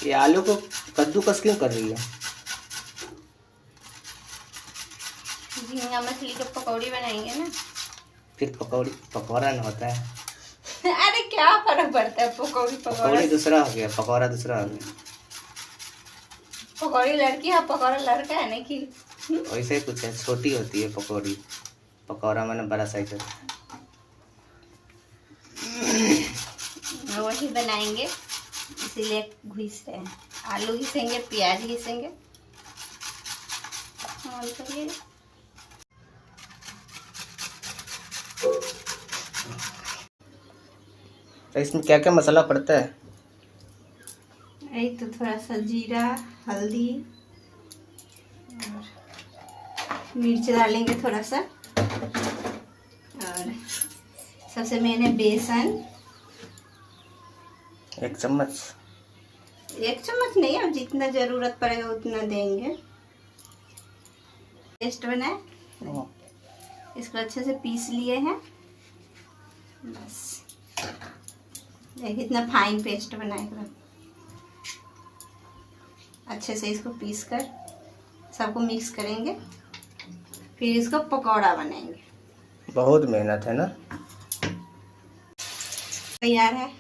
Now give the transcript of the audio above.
ये आलू को कद्दूकस क्यों कर रही है? झींगा मछली के पकौड़ी बनाएंगे ना। फिर पकौड़ा ना होता है। अरे क्या फर्क पड़ता है, पकौड़ी दूसरा हो गया, पकौड़ा दूसरा हो गया। पकौड़ी लड़की है, पकौड़ा लड़का है नहीं कि। वैसे ही कुछ है, छोटी होती है पकौड़ी, पकौड़ा मैंने बड़ा साइज है। वही बनाएंगे, इसीलिए घिस रहे हैं। आलू घिसेंगे, प्याज घिसेंगे। तो इसमें क्या क्या मसाला पड़ता है? एक तो थोड़ा सा जीरा, हल्दी और मिर्च डालेंगे थोड़ा सा, और सबसे मेन है बेसन। 1 चम्मच। 1 चम्मच नहीं, अब जितना जरूरत पड़ेगा उतना देंगे। पेस्ट बनाए, इसको अच्छे से पीस लिए हैं। बस देखिए इतना फाइन पेस्ट बनाएगा। अच्छे से इसको पीस कर सबको मिक्स करेंगे, फिर इसको पकौड़ा बनाएंगे। बहुत मेहनत है ना। तैयार है।